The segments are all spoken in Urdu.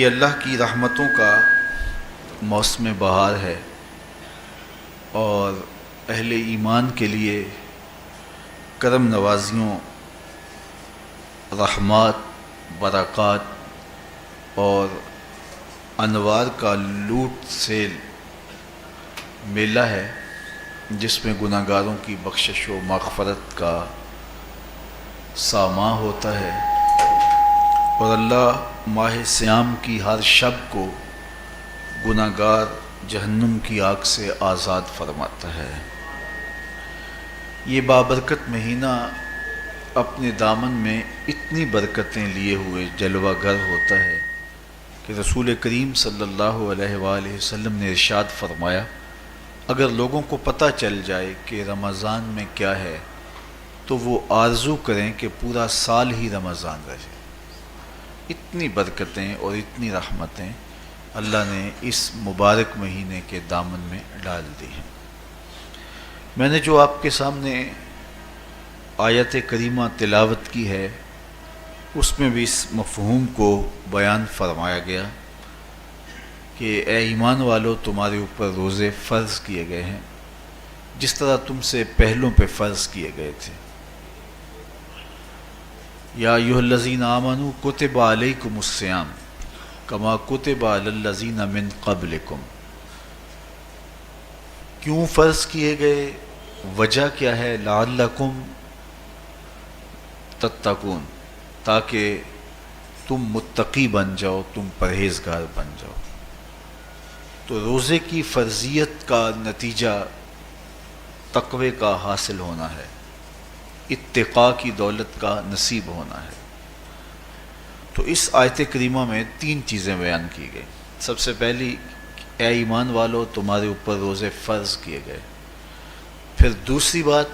یہ اللہ کی رحمتوں کا موسم بہار ہے اور اہل ایمان کے لیے کرم نوازیوں، رحمات، برکات اور انوار کا لوٹ سیل میلہ ہے، جس میں گناہ گاروں کی بخشش و مغفرت کا ساماں ہوتا ہے اور اللہ ماہ صیام کی ہر شب کو گناہ گار جہنم کی آگ سے آزاد فرماتا ہے۔ یہ بابرکت مہینہ اپنے دامن میں اتنی برکتیں لیے ہوئے جلوہ گر ہوتا ہے کہ رسول کریم صلی اللہ علیہ وآلہ وسلم نے ارشاد فرمایا، اگر لوگوں کو پتہ چل جائے کہ رمضان میں کیا ہے تو وہ آرزو کریں کہ پورا سال ہی رمضان رہے۔ اتنی برکتیں اور اتنی رحمتیں اللہ نے اس مبارک مہینے کے دامن میں ڈال دی ہیں۔ میں نے جو آپ کے سامنے آیت کریمہ تلاوت کی ہے، اس میں بھی اس مفہوم کو بیان فرمایا گیا کہ اے ایمان والو، تمہارے اوپر روزے فرض کیے گئے ہیں جس طرح تم سے پہلوں پہ فرض کیے گئے تھے۔ یا ایھا الذین آمنوا کتب علیکم الصیام کما کتب علی الذین من قبلکم۔ کیوں فرض کیے گئے؟ وجہ کیا ہے؟ لعلکم تتقون، تاکہ تم متقی بن جاؤ، تم پرہیزگار بن جاؤ۔ تو روزے کی فرضیت کا نتیجہ تقوی کا حاصل ہونا ہے، اتقاء کی دولت کا نصیب ہونا ہے۔ تو اس آیت کریمہ میں تین چیزیں بیان کی گئی۔ سب سے پہلی، اے ایمان والو، تمہارے اوپر روزے فرض کیے گئے۔ پھر دوسری بات،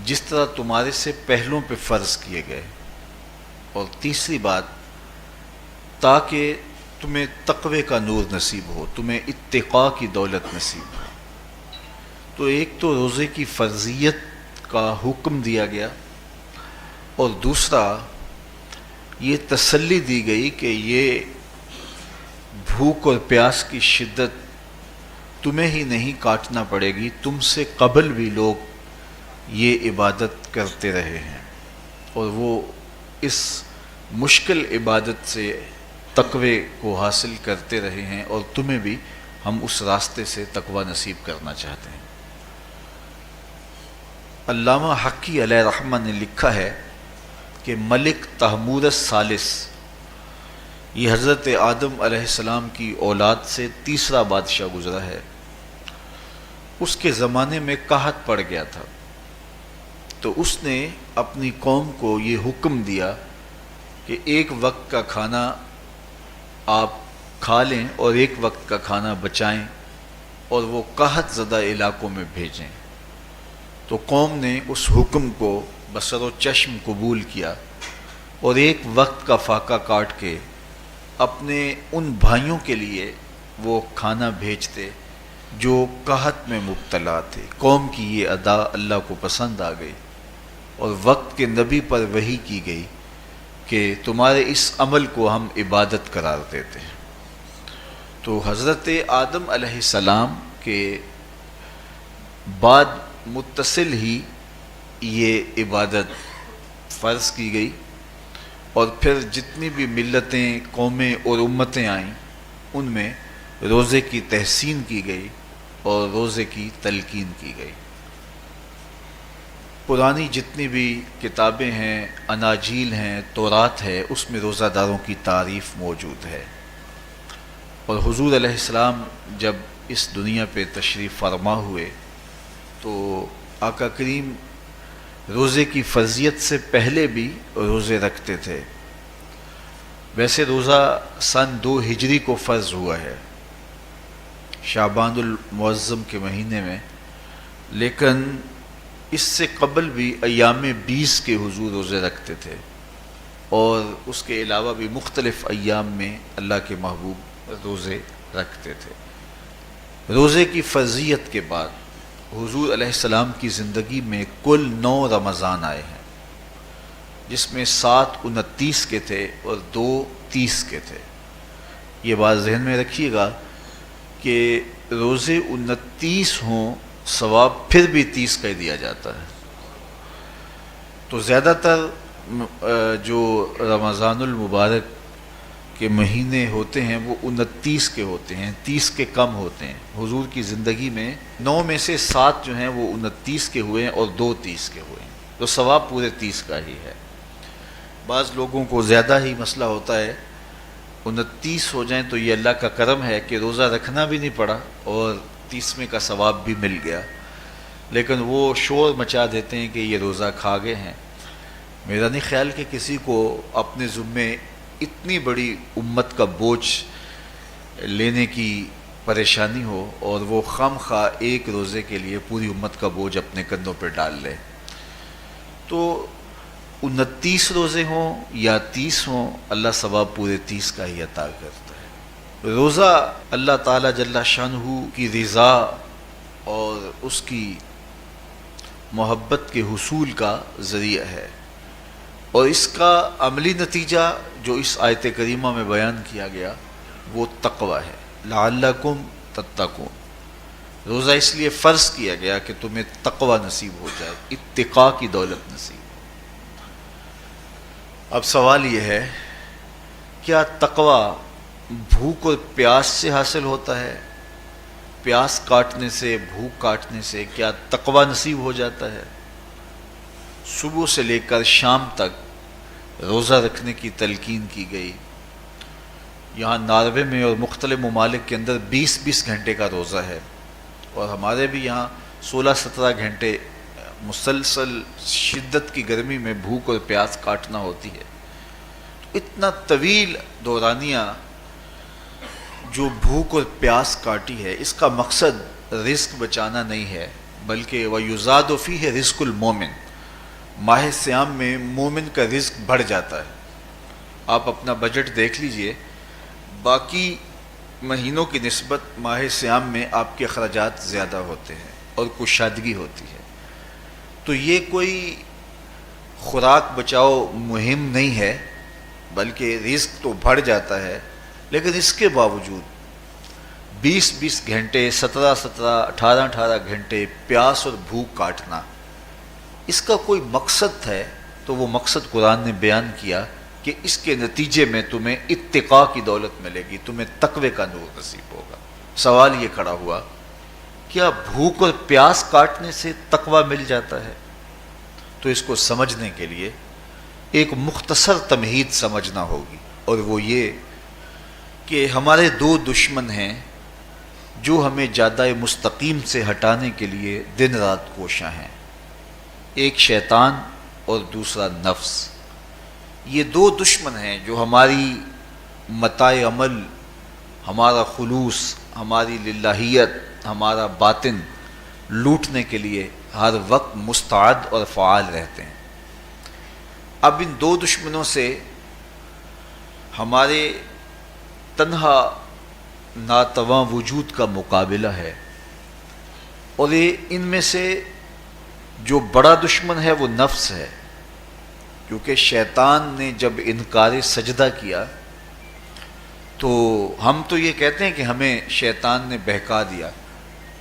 جس طرح تمہارے سے پہلوں پہ فرض کیے گئے۔ اور تیسری بات، تاکہ تمہیں تقوی کا نور نصیب ہو، تمہیں اتقاء کی دولت نصیب ہو۔ تو ایک تو روزے کی فرضیت کا حکم دیا گیا، اور دوسرا یہ تسلی دی گئی کہ یہ بھوک اور پیاس کی شدت تمہیں ہی نہیں کاٹنا پڑے گی، تم سے قبل بھی لوگ یہ عبادت کرتے رہے ہیں اور وہ اس مشکل عبادت سے تقوی کو حاصل کرتے رہے ہیں، اور تمہیں بھی ہم اس راستے سے تقوی نصیب کرنا چاہتے ہیں۔ علامہ حقی علیہ رحمہ نے لکھا ہے کہ ملک تحمور الثالث، یہ حضرت آدم علیہ السلام کی اولاد سے تیسرا بادشاہ گزرا ہے، اس کے زمانے میں قحط پڑ گیا تھا، تو اس نے اپنی قوم کو یہ حکم دیا کہ ایک وقت کا کھانا آپ کھا لیں اور ایک وقت کا کھانا بچائیں اور وہ قحط زدہ علاقوں میں بھیجیں۔ تو قوم نے اس حکم کو بصر و چشم قبول کیا اور ایک وقت کا فاقہ کاٹ کے اپنے ان بھائیوں کے لیے وہ کھانا بھیجتے جو قحط میں مبتلا تھے۔ قوم کی یہ ادا اللہ کو پسند آ گئی اور وقت کے نبی پر وحی کی گئی کہ تمہارے اس عمل کو ہم عبادت قرار دیتے ہیں۔ تو حضرت آدم علیہ السلام کے بعد متصل ہی یہ عبادت فرض کی گئی، اور پھر جتنی بھی ملتیں، قومیں اور امتیں آئیں، ان میں روزے کی تحسین کی گئی اور روزے کی تلقین کی گئی۔ پرانی جتنی بھی کتابیں ہیں، اناجیل ہیں، تورات ہے، اس میں روزہ داروں کی تعریف موجود ہے۔ اور حضور علیہ السلام جب اس دنیا پہ تشریف فرما ہوئے تو آقا کریم روزے کی فرضیت سے پہلے بھی روزے رکھتے تھے۔ ویسے روزہ سن 2 ہجری کو فرض ہوا ہے، شعبان المعظم کے مہینے میں، لیکن اس سے قبل بھی ایام 20 کے حضور روزے رکھتے تھے، اور اس کے علاوہ بھی مختلف ایام میں اللہ کے محبوب روزے رکھتے تھے۔ روزے کی فرضیت کے بعد حضور علیہ السلام کی زندگی میں کل 9 رمضان آئے ہیں، جس میں 7 29 کے تھے اور 2 30 کے تھے۔ یہ بات ذہن میں رکھیے گا کہ روزے 29 ہوں ثواب پھر بھی 30 کا ہی دیا جاتا ہے. تو زیادہ تر جو رمضان المبارک کے مہینے ہوتے ہیں وہ 29 کے ہوتے ہیں، 30 کے کم ہوتے ہیں. حضور کی زندگی میں 9 میں سے 7 جو ہیں وہ 29 کے ہوئے ہیں اور 2 30 کے ہوئے ہیں، تو ثواب پورے 30 کا ہی ہے. بعض لوگوں کو زیادہ ہی مسئلہ ہوتا ہے، 29 ہو جائیں تو یہ اللہ کا کرم ہے کہ روزہ رکھنا بھی نہیں پڑا اور 30ویں کا ثواب بھی مل گیا، لیکن وہ شور مچا دیتے ہیں کہ یہ روزہ کھا گئے ہیں. میرا نہیں خیال کہ کسی کو اپنے ذمے اتنی بڑی امت کا بوجھ لینے کی پریشانی ہو اور وہ خام خواہ ایک روزے کے لیے پوری امت کا بوجھ اپنے کندھوں پہ ڈال لے. تو 29 روزے ہوں یا 30 ہوں، اللہ ثواب پورے 30 کا ہی عطا کرتا ہے. روزہ اللہ تعالیٰ جل شانہ کی رضا اور اس کی محبت کے حصول کا ذریعہ ہے، اور اس کا عملی نتیجہ جو اس آیت کریمہ میں بیان کیا گیا وہ تقوی ہے. لعلکم تتقون، روزہ اس لیے فرض کیا گیا کہ تمہیں تقوی نصیب ہو جائے، اتقاء کی دولت نصیب. اب سوال یہ ہے، کیا تقوی بھوک اور پیاس سے حاصل ہوتا ہے؟ پیاس کاٹنے سے، بھوک کاٹنے سے کیا تقوی نصیب ہو جاتا ہے؟ صبح سے لے کر شام تک روزہ رکھنے کی تلقین کی گئی. یہاں ناروے میں اور مختلف ممالک کے اندر 20 گھنٹے کا روزہ ہے، اور ہمارے بھی یہاں 16-17 گھنٹے مسلسل شدت کی گرمی میں بھوک اور پیاس کاٹنا ہوتی ہے. تو اتنا طویل دورانیہ جو بھوک اور پیاس کاٹی ہے، اس کا مقصد رزق بچانا نہیں ہے، بلکہ وَيُزَادُ فِيهِ رِزْقُ الْمُؤْمِنِ، ماہ سیام میں مومن کا رزق بڑھ جاتا ہے. آپ اپنا بجٹ دیکھ لیجئے، باقی مہینوں کی نسبت ماہ سیام میں آپ کے اخراجات زیادہ ہوتے ہیں اور کشادگی ہوتی ہے. تو یہ کوئی خوراک بچاؤ مہم نہیں ہے، بلکہ رزق تو بڑھ جاتا ہے، لیکن اس کے باوجود 20 گھنٹے، 17 18 گھنٹے پیاس اور بھوک کاٹنا، اس کا کوئی مقصد ہے تو وہ مقصد قرآن نے بیان کیا کہ اس کے نتیجے میں تمہیں اتقاء کی دولت ملے گی، تمہیں تقوی کا نور نصیب ہوگا. سوال یہ کھڑا ہوا، کیا بھوک اور پیاس کاٹنے سے تقوی مل جاتا ہے؟ تو اس کو سمجھنے کے لیے ایک مختصر تمہید سمجھنا ہوگی، اور وہ یہ کہ ہمارے 2 دشمن ہیں جو ہمیں جادہ مستقیم سے ہٹانے کے لیے دن رات کوشاں ہیں. ایک شیطان اور دوسرا نفس. یہ 2 دشمن ہیں جو ہماری متاع عمل، ہمارا خلوص، ہماری للہیت، ہمارا باطن لوٹنے کے لیے ہر وقت مستعد اور فعال رہتے ہیں. اب ان 2 دشمنوں سے ہمارے تنہا ناتواں وجود کا مقابلہ ہے، اور ان میں سے جو بڑا دشمن ہے وہ نفس ہے، کیونکہ شیطان نے جب انکار سجدہ کیا تو ہم تو یہ کہتے ہیں کہ ہمیں شیطان نے بہکا دیا،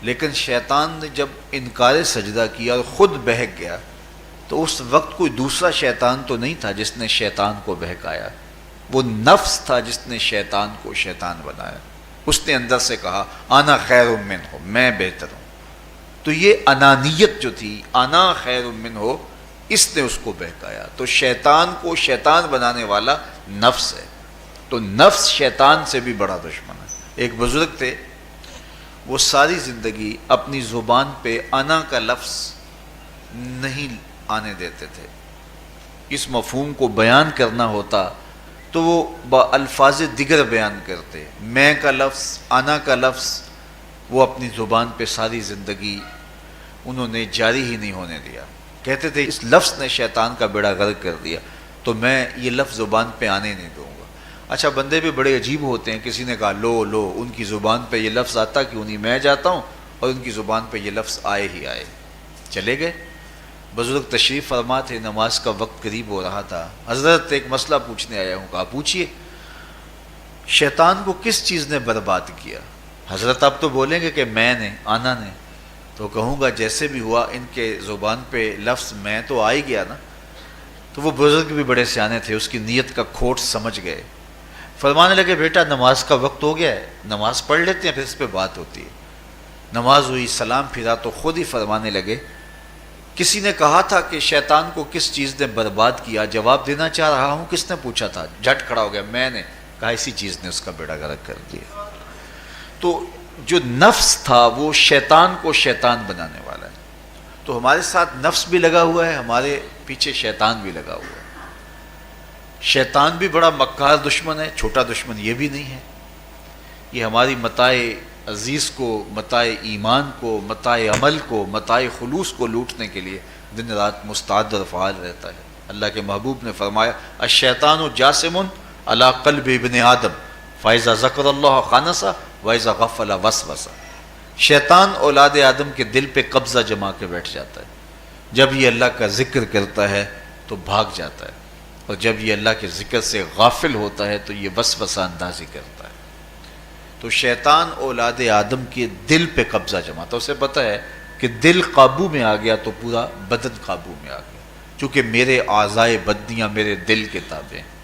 لیکن شیطان نے جب انکار سجدہ کیا اور خود بہک گیا تو اس وقت کوئی دوسرا شیطان تو نہیں تھا جس نے شیطان کو بہکایا، وہ نفس تھا جس نے شیطان کو شیطان بنایا. اس نے اندر سے کہا انا خیر منہ، میں بہتر ہوں. تو یہ انانیت جو تھی، انا خیر منہ، اس نے اس کو بہکایا. تو شیطان کو شیطان بنانے والا نفس ہے، تو نفس شیطان سے بھی بڑا دشمن ہے. ایک بزرگ تھے، وہ ساری زندگی اپنی زبان پہ انا کا لفظ نہیں آنے دیتے تھے. اس مفہوم کو بیان کرنا ہوتا تو وہ با الفاظ دیگر بیان کرتے. میں کا لفظ، انا کا لفظ وہ اپنی زبان پہ ساری زندگی انہوں نے جاری ہی نہیں ہونے دیا. کہتے تھے اس لفظ نے شیطان کا بیڑا غرق کر دیا، تو میں یہ لفظ زبان پہ آنے نہیں دوں گا. اچھا، بندے بھی بڑے عجیب ہوتے ہیں. کسی نے کہا لو ان کی زبان پہ یہ لفظ آتا کیوں نہیں، میں جاتا ہوں اور ان کی زبان پہ یہ لفظ آئے ہی آئے. چلے گئے. بزرگ تشریف فرما تھے، نماز کا وقت قریب ہو رہا تھا. حضرت ایک مسئلہ پوچھنے آیا ہوں. کہا پوچھئے. شیطان کو کس چیز نے برباد کیا؟ حضرت آپ تو بولیں گے کہ میں نے، آنا نے، تو کہوں گا جیسے بھی ہوا ان کے زبان پہ لفظ میں تو آ ہی گیا نا. تو وہ بزرگ بھی بڑے سیانے تھے، اس کی نیت کا کھوٹ سمجھ گئے. فرمانے لگے بیٹا نماز کا وقت ہو گیا ہے، نماز پڑھ لیتے ہیں پھر اس پہ بات ہوتی ہے. نماز ہوئی، سلام پھرا تو خود ہی فرمانے لگے کسی نے کہا تھا کہ شیطان کو کس چیز نے برباد کیا، جواب دینا چاہ رہا ہوں کس نے پوچھا تھا، جھٹ کھڑا ہو گیا میں نے. کہا اسی چیز نے اس کا بیڑا غرق کر دیا. تو جو نفس تھا وہ شیطان کو شیطان بنانے والا ہے. تو ہمارے ساتھ نفس بھی لگا ہوا ہے، ہمارے پیچھے شیطان بھی لگا ہوا ہے. شیطان بھی بڑا مکار دشمن ہے، چھوٹا دشمن یہ بھی نہیں ہے. یہ ہماری متاع عزیز کو، متاع ایمان کو، متاع عمل کو، متاع خلوص کو لوٹنے کے لیے دن رات مستعد اور فعال رہتا ہے. اللہ کے محبوب نے فرمایا الشیطان جاسم علی قلب ابن آدم فاذا ذکر اللہ خانسہ واذا غفل وسوسہ. شیطان اولاد آدم کے دل پہ قبضہ جما کے بیٹھ جاتا ہے. جب یہ اللہ کا ذکر کرتا ہے تو بھاگ جاتا ہے، اور جب یہ اللہ کے ذکر سے غافل ہوتا ہے تو یہ وسوسہ اندازی کرتا ہے. تو شیطان اولاد آدم کے دل پہ قبضہ جماتا ہے. اسے پتہ ہے کہ دل قابو میں آ گیا تو پورا بدن قابو میں آ گیا، چونکہ میرے اعضائے بدنیاں میرے دل کے تابع ہیں.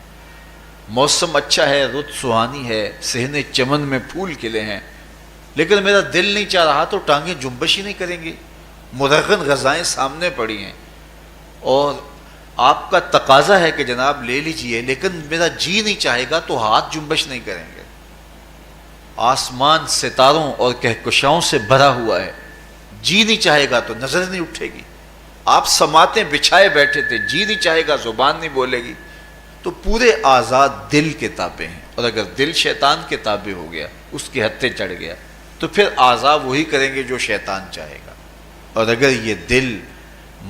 موسم اچھا ہے، رت سہانی ہے، صحن چمن میں پھول کھلے ہیں، لیکن میرا دل نہیں چاہ رہا تو ٹانگیں جنبش ہی نہیں کریں گی. مرغن غذائیں سامنے پڑی ہیں اور آپ کا تقاضا ہے کہ جناب لے لیجئے، لیکن میرا جی نہیں چاہے گا تو ہاتھ جنبش نہیں کریں گے. آسمان ستاروں اور کہکشاؤں سے بھرا ہوا ہے، جی نہیں چاہے گا تو نظر نہیں اٹھے گی. آپ سماعتیں بچھائے بیٹھے تھے، جی نہیں چاہے گا زبان نہیں بولے گی. تو پورے آزاد دل کے تابع ہیں، اور اگر دل شیطان کے تابع ہو گیا، اس کے ہتھے چڑھ گیا، تو پھر اعضاء وہی کریں گے جو شیطان چاہے گا. اور اگر یہ دل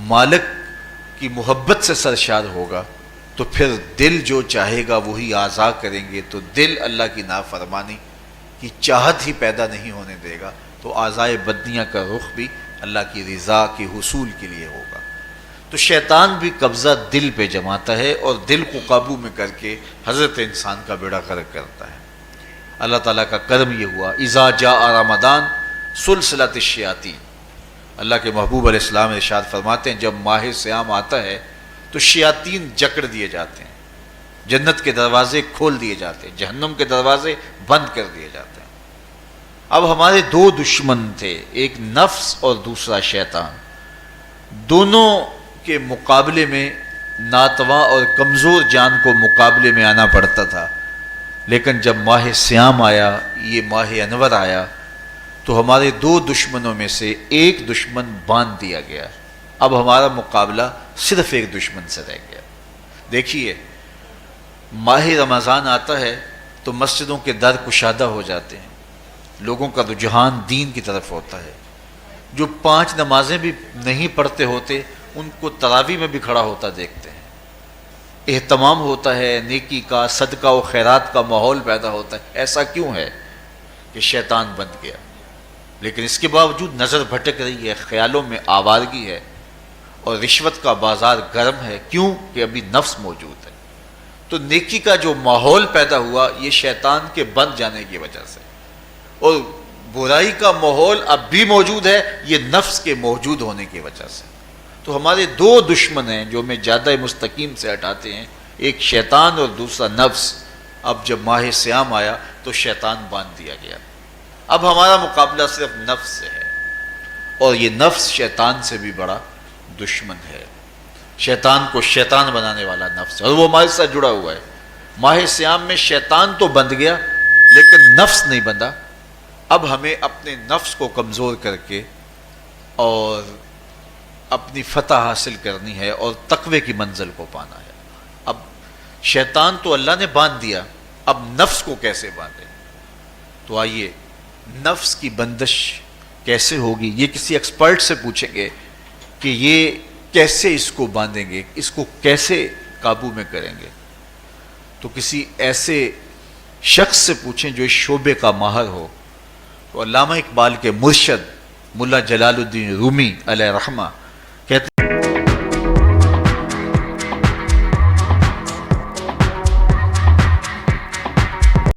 مالک کی محبت سے سرشار ہوگا تو پھر دل جو چاہے گا وہی اعضاء کریں گے. تو دل اللہ کی نافرمانی کی چاہت ہی پیدا نہیں ہونے دے گا، تو اعضائے بدنیاں کا رخ بھی اللہ کی رضا کے حصول کے لیے ہوگا. تو شیطان بھی قبضہ دل پہ جماتا ہے اور دل کو قابو میں کر کے حضرت انسان کا بیڑا غرق کرتا ہے. اللہ تعالیٰ کا کرم یہ ہوا اذا جاء رمضان سلسلۃ الشیاطین. اللہ کے محبوب علیہ السلام ارشاد فرماتے ہیں جب ماہ صیام آتا ہے تو شیاطین جکڑ دیے جاتے ہیں، جنت کے دروازے کھول دیے جاتے ہیں، جہنم کے دروازے بند کر دیے جاتے ہیں. اب ہمارے دو دشمن تھے، ایک نفس اور دوسرا شیطان. دونوں کے مقابلے میں ناتواں اور کمزور جان کو مقابلے میں آنا پڑتا تھا. لیکن جب ماہ صیام آیا، یہ ماہ انور آیا، تو ہمارے دو دشمنوں میں سے ایک دشمن باندھ دیا گیا. اب ہمارا مقابلہ صرف ایک دشمن سے رہ گیا. دیکھیے ماہ رمضان آتا ہے تو مسجدوں کے در کشادہ ہو جاتے ہیں، لوگوں کا رجحان دین کی طرف ہوتا ہے. جو 5 نمازیں بھی نہیں پڑھتے ہوتے ان کو تراویح میں بھی کھڑا ہوتا دیکھتے ہیں. اہتمام ہوتا ہے، نیکی کا، صدقہ و خیرات کا ماحول پیدا ہوتا ہے. ایسا کیوں ہے کہ شیطان بن گیا، لیکن اس کے باوجود نظر بھٹک رہی ہے، خیالوں میں آوارگی ہے اور رشوت کا بازار گرم ہے. کیوں کہ ابھی نفس موجود ہے. تو نیکی کا جو ماحول پیدا ہوا یہ شیطان کے بن جانے کی وجہ سے، اور برائی کا ماحول اب بھی موجود ہے یہ نفس کے موجود ہونے کی وجہ سے. تو ہمارے دو دشمن ہیں جو ہمیں زیادہ مستقیم سے ہٹاتے ہیں، ایک شیطان اور دوسرا نفس. اب جب ماہ صیام آیا تو شیطان باندھ دیا گیا. اب ہمارا مقابلہ صرف نفس سے ہے، اور یہ نفس شیطان سے بھی بڑا دشمن ہے. شیطان کو شیطان بنانے والا نفس ہے، اور وہ ہمارے ساتھ جڑا ہوا ہے. ماہ صیام میں شیطان تو بند گیا لیکن نفس نہیں بندھا. اب ہمیں اپنے نفس کو کمزور کر کے اور اپنی فتح حاصل کرنی ہے اور تقوی کی منزل کو پانا ہے. اب شیطان تو اللہ نے باندھ دیا، اب نفس کو کیسے باندھیں؟ تو آئیے نفس کی بندش کیسے ہوگی یہ کسی ایکسپرٹ سے پوچھیں گے کہ یہ کیسے اس کو باندھیں گے، اس کو کیسے قابو میں کریں گے. تو کسی ایسے شخص سے پوچھیں جو اس شعبے کا ماہر ہو. تو علامہ اقبال کے مرشد ملا جلال الدین رومی علیہ رحمہ